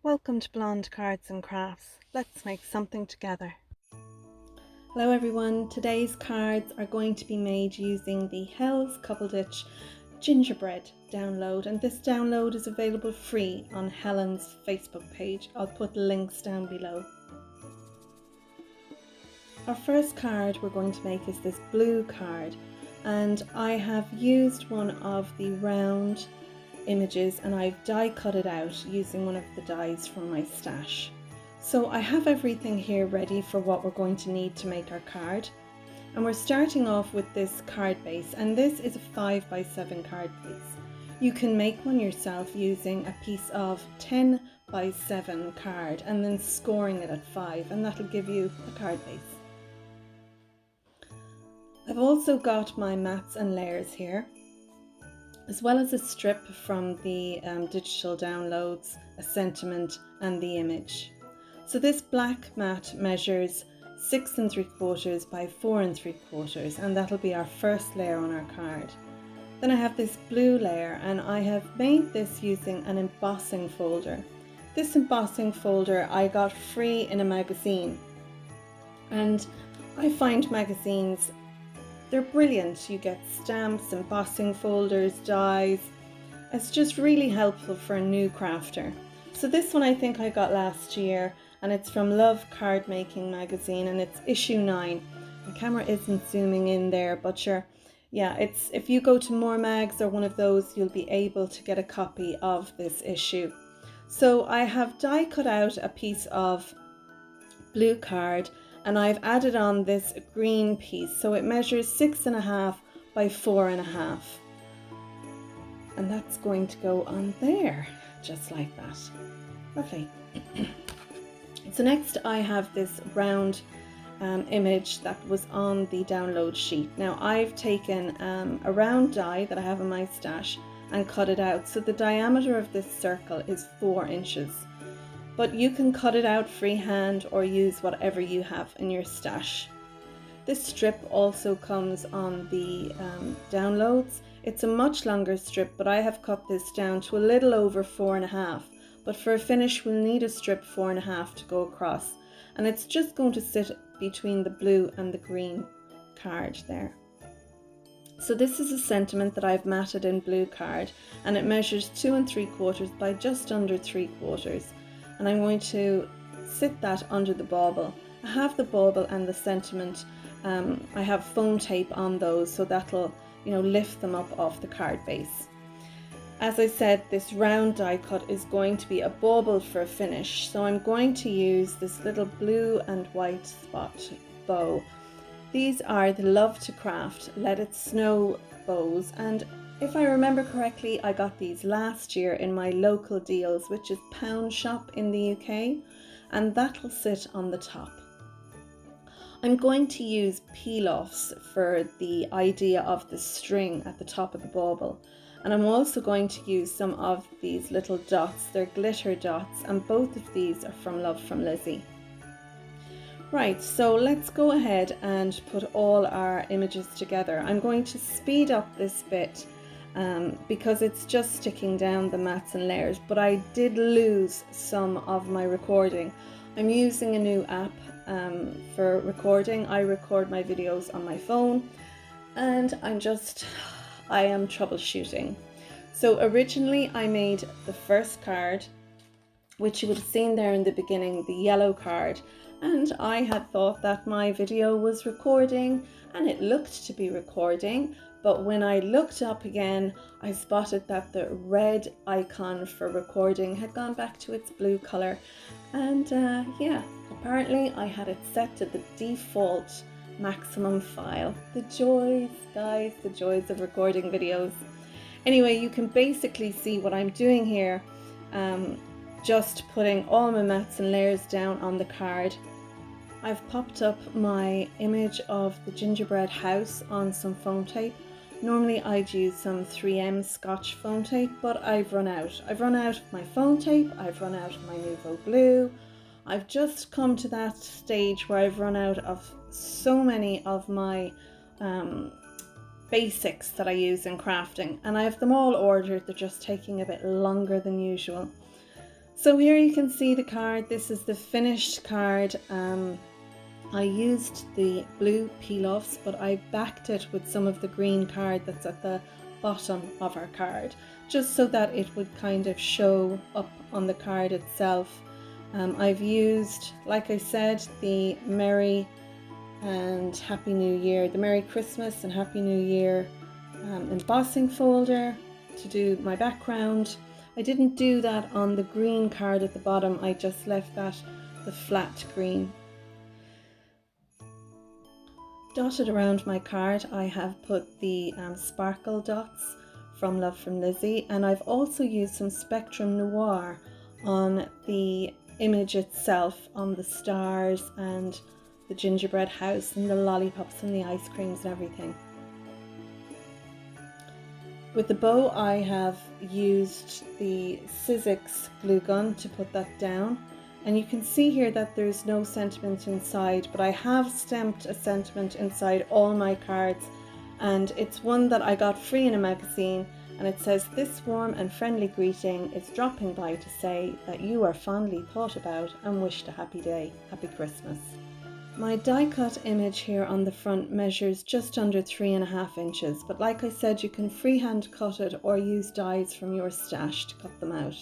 Welcome to Blonde Cards and Crafts. Let's make something together. Hello everyone, today's cards are going to be made using the Hell's Couple-Ditch gingerbread download, and this download is available free on Helen's Facebook page. I'll put links down below. Our first card we're going to make is this blue card, and I have used one of the round images and I've die cut it out using one of the dies from my stash. So I have everything here ready for what we're going to need to make our card, and we're starting off with this card base, and this is a 5x7 card base. You can make one yourself using a piece of 10x7 card and then scoring it at 5, and that'll give you a card base. I've also got my mats and layers here, as well as a strip from the digital downloads, a sentiment and the image. So this black mat measures 6 3/4 by 4 3/4, and that'll be our first layer on our card. Then I have this blue layer, and I have made this using an embossing folder. This embossing folder I got free in a magazine, and I find magazines, they're brilliant. You get stamps, embossing folders, dies. It's just really helpful for a new crafter. So this one I think I got last year, and it's from Love Card Making magazine, and it's issue 9. The camera isn't zooming in there, but sure, yeah, it's, if you go to More Mags or one of those, you'll be able to get a copy of this issue. So I have die cut out a piece of blue card, and I've added on this green piece, so it measures 6.5 by 4.5, and that's going to go on there just like that. Lovely. So next I have this round image that was on the download sheet. Now I've taken a round die that I have in my stash and cut it out, so the diameter of this circle is 4 inches. But you can cut it out freehand or use whatever you have in your stash. This strip also comes on the downloads. It's a much longer strip, but I have cut this down to a little over 4.5. But for a finish we'll need a strip 4.5 to go across, and it's just going to sit between the blue and the green card there. So this is a sentiment that I've matted in blue card, and it measures 2 3/4 by just under 3/4. And I'm going to sit that under the bauble. I have the bauble and the sentiment, I have foam tape on those, so that'll, lift them up off the card base. As I said, this round die cut is going to be a bauble for a finish, so I'm going to use this little blue and white spot bow. These are the Love to Craft Let It Snow bows, and if I remember correctly, I got these last year in my local deals, which is Pound Shop in the UK, and that'll sit on the top. I'm going to use peel-offs for the idea of the string at the top of the bauble, and I'm also going to use some of these little dots. They're glitter dots, and both of these are from Love from Lizzie. Right, so let's go ahead and put all our images together. I'm going to speed up this bit because it's just sticking down the mats and layers, but I did lose some of my recording. I'm using a new app for recording. I record my videos on my phone, and I am troubleshooting. So originally I made the first card, which you would have seen there in the beginning, the yellow card, and I had thought that my video was recording, and it looked to be recording. But when I looked up again, I spotted that the red icon for recording had gone back to its blue color. And yeah, apparently I had it set to the default maximum file. The joys, guys, the joys of recording videos. Anyway, you can basically see what I'm doing here. Just putting all my mats and layers down on the card. I've popped up my image of the gingerbread house on some foam tape. Normally I'd use some 3M Scotch foam tape, but I've run out. I've run out of my foam tape, I've run out of my Nuvo glue. I've just come to that stage where I've run out of so many of my basics that I use in crafting, and I have them all ordered. They're just taking a bit longer than usual. So here you can see the card. This is the finished card. I used the blue peel-offs, but I backed it with some of the green card that's at the bottom of our card, just so that it would kind of show up on the card itself. I've used, like I said, the Merry and Happy New Year, the Merry Christmas and Happy New Year embossing folder to do my background. I didn't do that on the green card at the bottom, I just left that the flat green. Dotted around my card I have put the sparkle dots from Love from Lizzie, and I've also used some Spectrum Noir on the image itself, on the stars and the gingerbread house and the lollipops and the ice creams and everything. With the bow I have used the Sizzix glue gun to put that down. And you can see here that there's no sentiment inside, but I have stamped a sentiment inside all my cards, and it's one that I got free in a magazine, and it says, "This warm and friendly greeting is dropping by to say that you are fondly thought about and wished a happy day. Happy Christmas." My die cut image here on the front measures just under 3.5 inches, but like I said, you can freehand cut it or use dies from your stash to cut them out.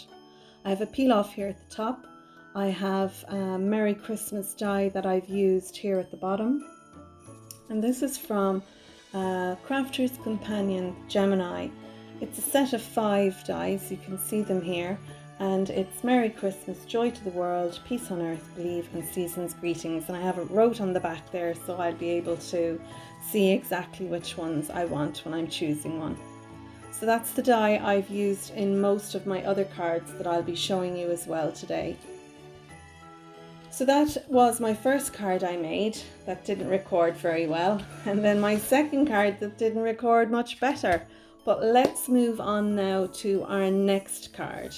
I have a peel off here at the top. I have a Merry Christmas die that I've used here at the bottom, and this is from Crafter's Companion Gemini. It's a set of 5 dies, you can see them here, and it's Merry Christmas, joy to the world, peace on earth, believe, and season's greetings. And I have it wrote on the back there, so I'll be able to see exactly which ones I want when I'm choosing one. So that's the die I've used in most of my other cards that I'll be showing you as well today. So that was my first card I made that didn't record very well, and then my second card that didn't record much better. But let's move on now to our next card.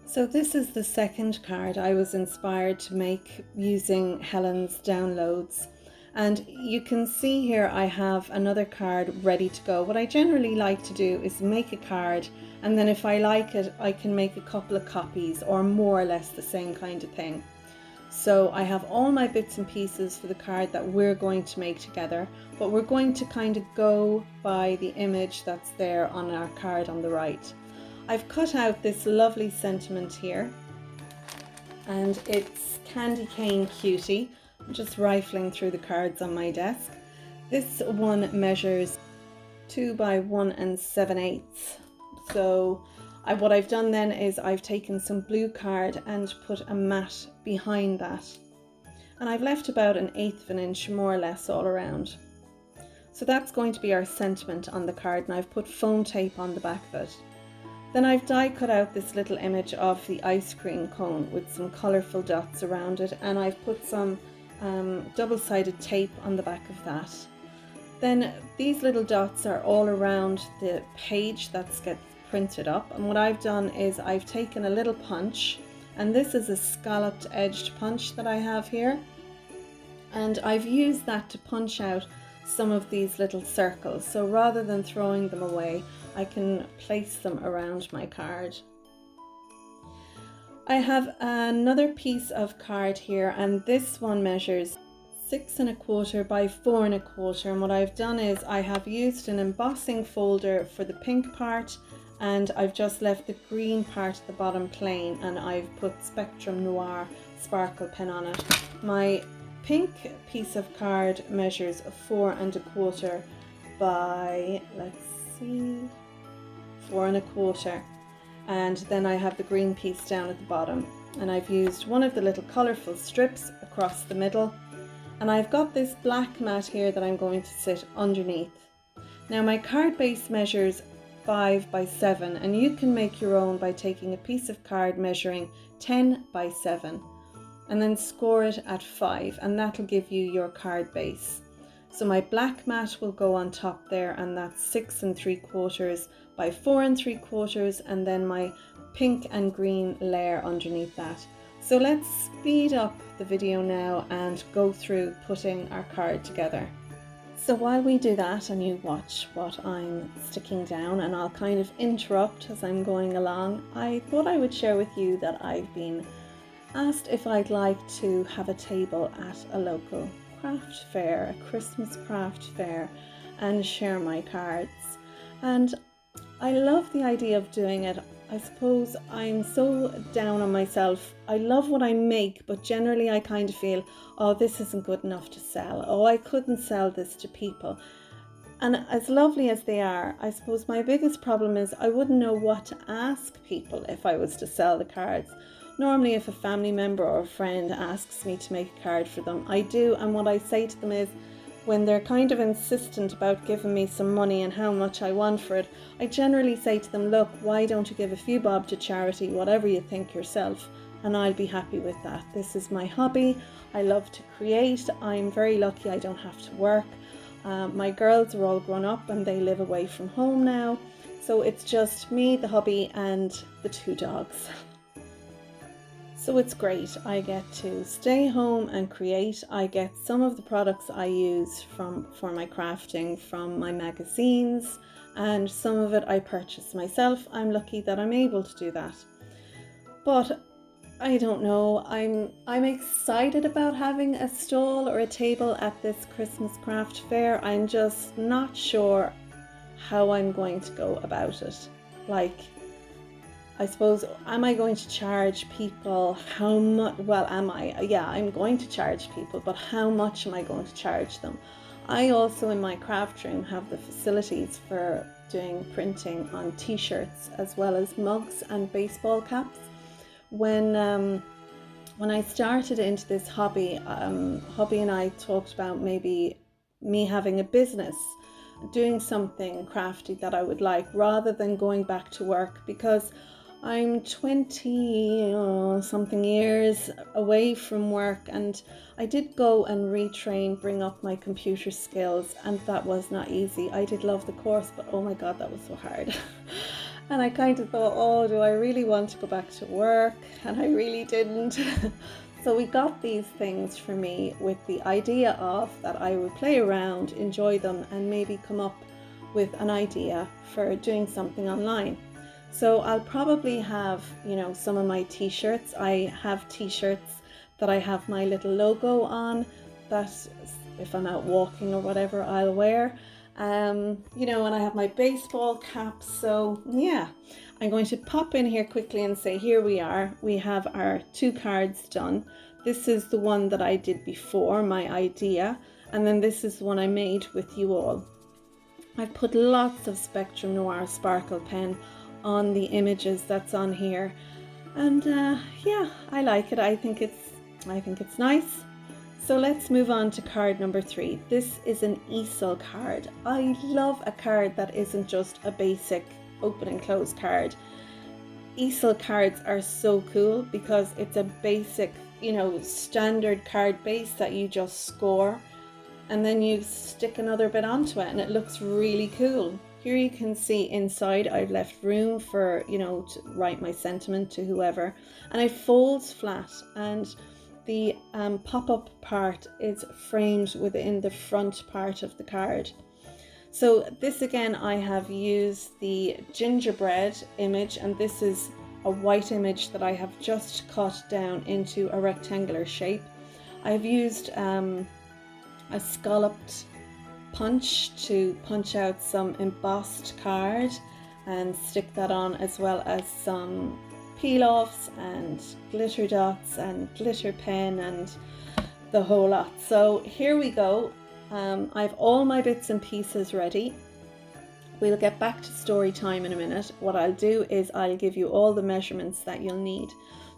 So this is the second card I was inspired to make using Helen's downloads. And you can see here I have another card ready to go. What I generally like to do is make a card, and then if I like it, I can make a couple of copies or more or less the same kind of thing. So I have all my bits and pieces for the card that we're going to make together, but we're going to kind of go by the image that's there on our card on the right. I've cut out this lovely sentiment here, and it's Candy Cane Cutie. I'm just rifling through the cards on my desk. This one measures 2 by 1 7/8. So what I've done then is I've taken some blue card and put a mat behind that, and I've left about 1/8 of an inch more or less all around. So that's going to be our sentiment on the card, and I've put foam tape on the back of it. Then I've die cut out this little image of the ice cream cone with some colourful dots around it, and I've put some double-sided tape on the back of that. Then these little dots are all around the page that gets printed up, and what I've done is I've taken a little punch, and this is a scalloped edged punch that I have here, and I've used that to punch out some of these little circles. So rather than throwing them away, I can place them around my card. I have another piece of card here, and this one measures 6 1/4 by 4 1/4, and what I've done is I have used an embossing folder for the pink part, and I've just left the green part at the bottom plain, and I've put Spectrum Noir sparkle pen on it. My pink piece of card measures 4 1/4 by, let's see, 4 1/4. And then I have the green piece down at the bottom, and I've used one of the little colourful strips across the middle, and I've got this black mat here that I'm going to sit underneath. Now my card base measures 5 by 7, and you can make your own by taking a piece of card measuring 10 by 7 and then score it at 5, and that'll give you your card base. So my black mat will go on top there, and that's 6 3/4 by 4 3/4, and then my pink and green layer underneath that. So let's speed up the video now and go through putting our card together. So while we do that and you watch what I'm sticking down, and I'll kind of interrupt as I'm going along, I thought I would share with you that I've been asked if I'd like to have a table at a local craft fair, a Christmas craft fair, and share my cards. And I love the idea of doing it. I suppose I'm so down on myself. I love what I make, but generally I kind of feel, oh, this isn't good enough to sell. Oh, I couldn't sell this to people. And as lovely as they are, I suppose my biggest problem is I wouldn't know what to ask people if I was to sell the cards. Normally, if a family member or a friend asks me to make a card for them, I do. And what I say to them is, when they're kind of insistent about giving me some money and how much I want for it, I generally say to them, look, why don't you give a few bob to charity, whatever you think yourself, and I'll be happy with that. This is my hobby. I love to create. I'm very lucky I don't have to work. My girls are all grown up and they live away from home now. So it's just me, the hobby, and the 2 dogs. So it's great. I get to stay home and create. I get some of the products I use for my crafting from my magazines, and some of it I purchase myself. I'm lucky that I'm able to do that. But I don't know. I'm excited about having a stall or a table at this Christmas craft fair. I'm just not sure how I'm going to go about it. Like, I suppose, am I going to charge people? How much? Well, am I? Yeah, I'm going to charge people, but how much am I going to charge them? I also, in my craft room, have the facilities for doing printing on t-shirts as well as mugs and baseball caps. When I started into this hobby, Hobby and I talked about maybe me having a business, doing something crafty that I would like, rather than going back to work, because I'm 20 something years away from work, and I did go and retrain, bring up my computer skills, and that was not easy. I did love the course, but oh my god, that was so hard. And I kind of thought, oh, do I really want to go back to work? And I really didn't. So we got these things for me with the idea of that I would play around, enjoy them, and maybe come up with an idea for doing something online. So I'll probably have, some of my t-shirts. I have t-shirts that I have my little logo on, that if I'm out walking or whatever, I'll wear. And I have my baseball cap. So yeah, I'm going to pop in here quickly and say, here we are. We have our 2 cards done. This is the one that I did before, my idea. And then this is the one I made with you all. I've put lots of Spectrum Noir sparkle pen on the images that's on here, and yeah, I like it. I think it's nice. So let's move on to card number 3. This is an easel card. I love a card that isn't just a basic open and close card. Easel cards are so cool because it's a basic, standard card base that you just score, and then you stick another bit onto it and it looks really cool. Here you can see inside I've left room for, to write my sentiment to whoever, and it folds flat, and the pop-up part is framed within the front part of the card. So this again, I have used the gingerbread image, and this is a white image that I have just cut down into a rectangular shape. I've used a scalloped punch to punch out some embossed card and stick that on, as well as some peel-offs and glitter dots and glitter pen and the whole lot. So here we go. I've all my bits and pieces ready. We'll get back to story time in a minute. What I'll do is I'll give you all the measurements that you'll need.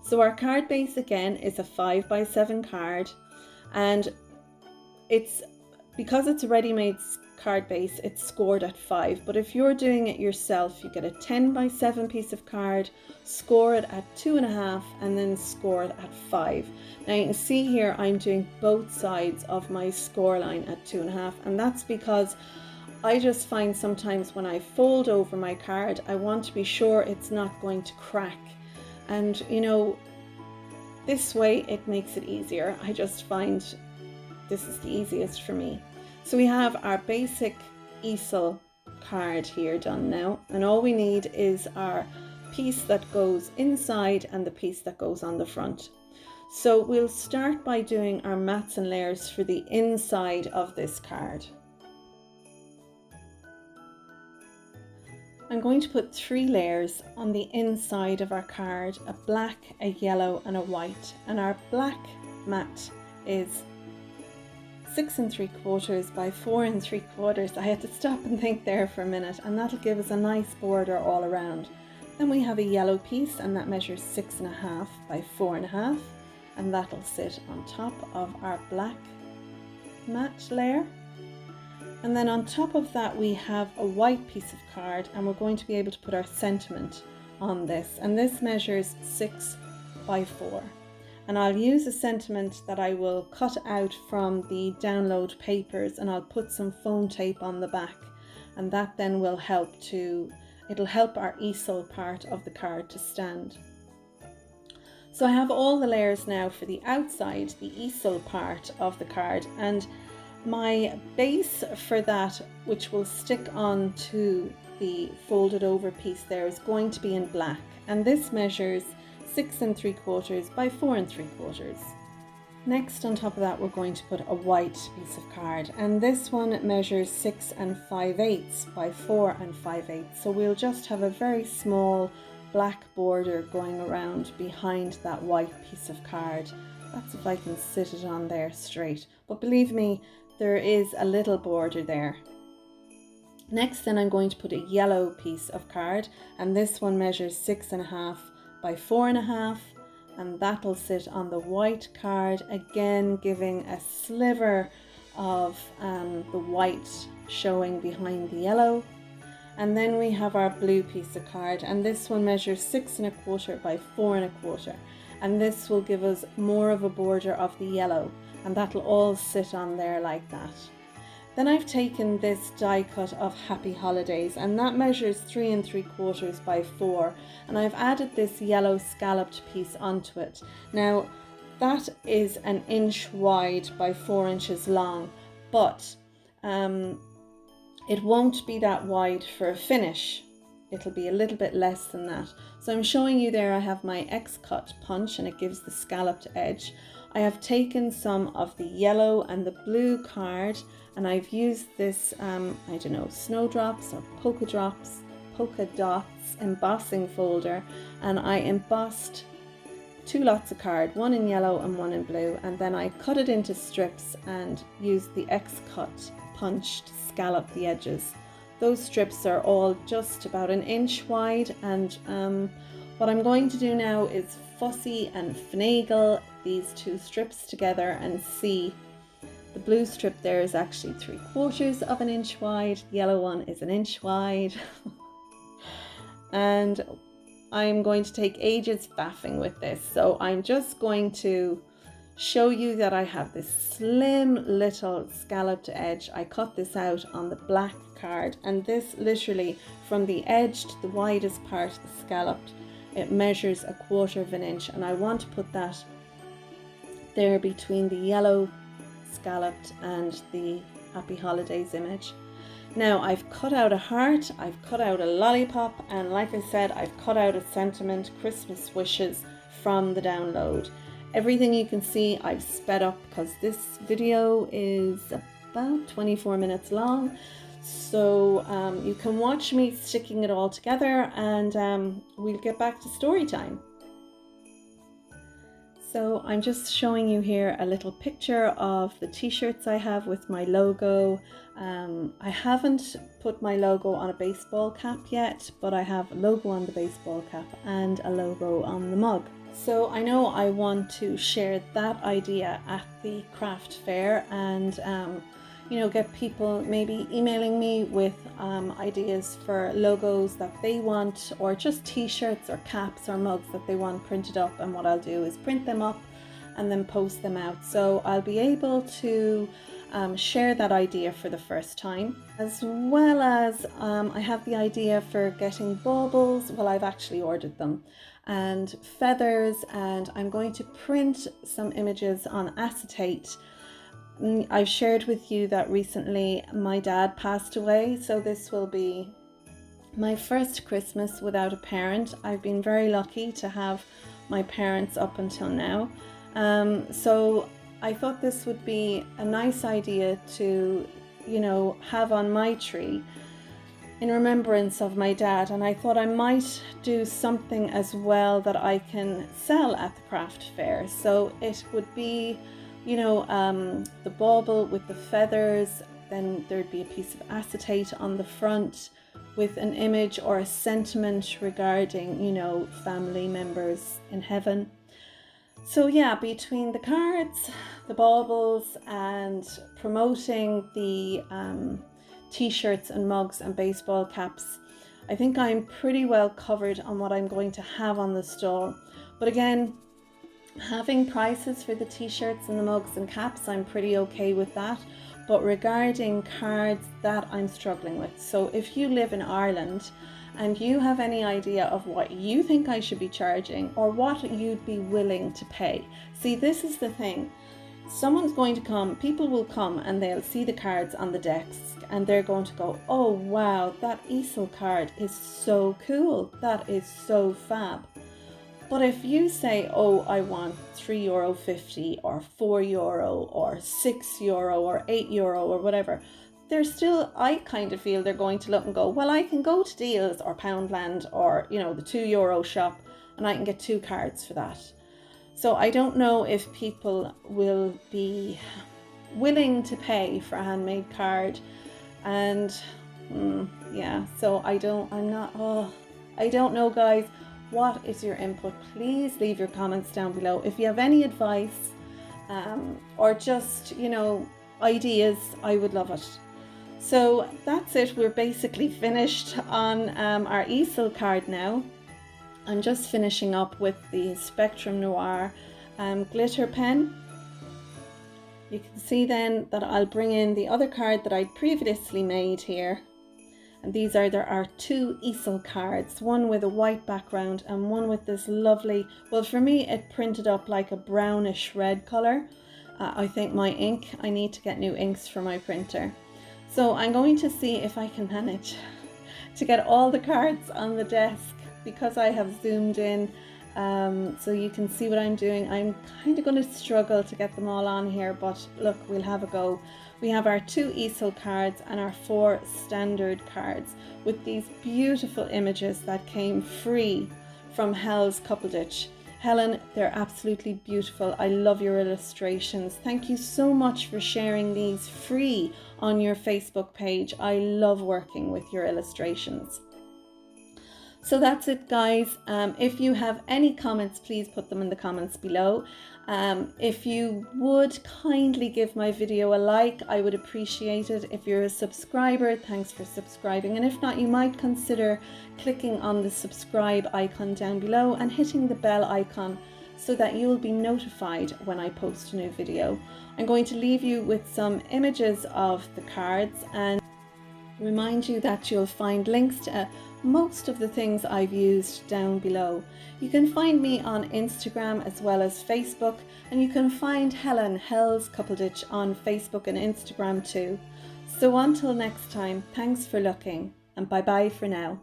So our card base again is a 5x7 card, and because it's a ready-made card base, it's scored at 5. But if you're doing it yourself, you get a 10x7 piece of card, score it at 2.5, and then score it at 5. Now you can see here I'm doing both sides of my score line at 2.5, and that's because I just find sometimes when I fold over my card, I want to be sure it's not going to crack. And this way it makes it easier. I just find this is the easiest for me. So we have our basic easel card here done now, and all we need is our piece that goes inside and the piece that goes on the front. So we'll start by doing our mats and layers for the inside of this card. I'm going to put 3 layers on the inside of our card, a black, a yellow and a white, and our black mat is 6 3/4 by 4 3/4. I had to stop and think there for a minute, and that'll give us a nice border all around. Then we have a yellow piece, and that measures 6 1/2 by 4 1/2, and that'll sit on top of our black mat layer. And then on top of that we have a white piece of card, and we're going to be able to put our sentiment on this, and this measures 6 by 4. And I'll use a sentiment that I will cut out from the download papers, and I'll put some foam tape on the back, and that then will it'll help our easel part of the card to stand. So I have all the layers now for the outside, the easel part of the card, and my base for that, which will stick on to the folded over piece there, is going to be in black, and this measures 6 3/4 by 4 3/4. Next, on top of that, we're going to put a white piece of card, and this one measures 6 5/8 by 4 5/8. So we'll just have a very small black border going around behind that white piece of card. That's if I can sit it on there straight, but believe me, there is a little border there. Next, then I'm going to put a yellow piece of card, and this one measures 6 1/2 by 4 1/2, and that'll sit on the white card, again giving a sliver of the white showing behind the yellow. And then we have our blue piece of card, and this one measures 6 1/4 by 4 1/4, and this will give us more of a border of the yellow, and that'll all sit on there like that. Then I've taken this die cut of Happy Holidays, and that measures 3 3/4 by 4, and I've added this yellow scalloped piece onto it. Now that is 1 inch wide by 4 inches long, but it won't be that wide for a finish. It'll be a little bit less than that. So I'm showing you there I have my Xcut punch, and it gives the scalloped edge. I have taken some of the yellow and the blue card, and I've used this, I don't know, snowdrops or polka dots embossing folder, and I embossed 2 lots of card, one in yellow and one in blue, and then I cut it into strips and used the Xcut punch to scallop the edges. Those strips are all just about 1 inch wide, and what I'm going to do now is fussy and finagle these 2 strips together and see. The blue strip there is actually 3/4 of 1 inch wide, the yellow one is 1 inch wide. And I'm going to take ages faffing with this, so I'm just going to show you that I have this slim little scalloped edge. I cut this out on the black card, and this literally from the edge to the widest part of the scalloped, it measures 1/4 of 1 inch, and I want to put that there between the yellow scalloped and the Happy Holidays image. Now I've cut out a heart, I've cut out a lollipop, and like I said, I've cut out a sentiment, Christmas wishes from the download. Everything you can see I've sped up because this video is about 24 minutes long. So you can watch me sticking it all together, and we'll get back to story time. So I'm just showing you here a little picture of the t-shirts I have with my logo. I haven't put my logo on a baseball cap yet, but I have a logo on the baseball cap and a logo on the mug. So I know I want to share that idea at the craft fair, and you know, get people maybe emailing me with ideas for logos that they want, or just t-shirts or caps or mugs that they want printed up, and what I'll do is print them up and then post them out. So I'll be able to share that idea for the first time, as well as I have the idea for getting baubles. Well, I've actually ordered them, and feathers, and I'm going to print some images on acetate I've shared with you that recently my dad passed away, so this will be my first Christmas without a parent. I've been very lucky to have my parents up until now. So I thought this would be a nice idea to, you know, have on my tree in remembrance of my dad. And I thought I might do something as well that I can sell at the craft fair. So it would be, you know, the bauble with the feathers, then there'd be a piece of acetate on the front with an image or a sentiment regarding, you know, family members in heaven. So yeah, between the cards, the baubles, and promoting the t-shirts and mugs and baseball caps, I think I'm pretty well covered on what I'm going to have on the stall. But again, having prices for the t-shirts and the mugs and caps, I'm pretty okay with that. But regarding cards, that I'm struggling with. So if you live in Ireland and you have any idea of what you think I should be charging or what you'd be willing to pay. See, this is the thing. Someone's going to come, people will come and they'll see the cards on the desk and they're going to go, oh wow, that easel card is so cool. That is so fab. But if you say, oh, I want €3.50 or €4 or €6 or €8 or whatever, they're still, I kind of feel they're going to look and go, well, I can go to Deals or Poundland or, you know, the €2 shop and I can get 2 cards for that. So I don't know if people will be willing to pay for a handmade card. And yeah, so I don't know, guys. What is your input? Please leave your comments down below. If you have any advice or just, you know, ideas, I would love it. So that's it. We're basically finished on our easel card now. I'm just finishing up with the Spectrum Noir glitter pen. You can see then that I'll bring in the other card that I'd previously made here. And there are 2 easel cards, one with a white background and one with this lovely, well, for me it printed up like a brownish red color. I think my ink, I need to get new inks for my printer. So I'm going to see if I can manage to get all the cards on the desk because I have zoomed in so you can see what I'm doing. I'm kind of going to struggle to get them all on here, but look, we'll have a go. We have our 2 easel cards and our 4 standard cards with these beautiful images that came free from Hel's Couple Ditch. Helen, they're absolutely beautiful. I love your illustrations. Thank you so much for sharing these free on your Facebook page. I love working with your illustrations. So that's it, guys. If you have any comments, please put them in the comments below. If you would kindly give my video a like, I would appreciate it. If you're a subscriber, thanks for subscribing. And if not, you might consider clicking on the subscribe icon down below and hitting the bell icon so that you will be notified when I post a new video. I'm going to leave you with some images of the cards and remind you that you'll find links to most of the things I've used down below. You can find me on Instagram as well as Facebook, and you can find Hel's Couple Ditch on Facebook and Instagram too. So until next time, thanks for looking and bye bye for now.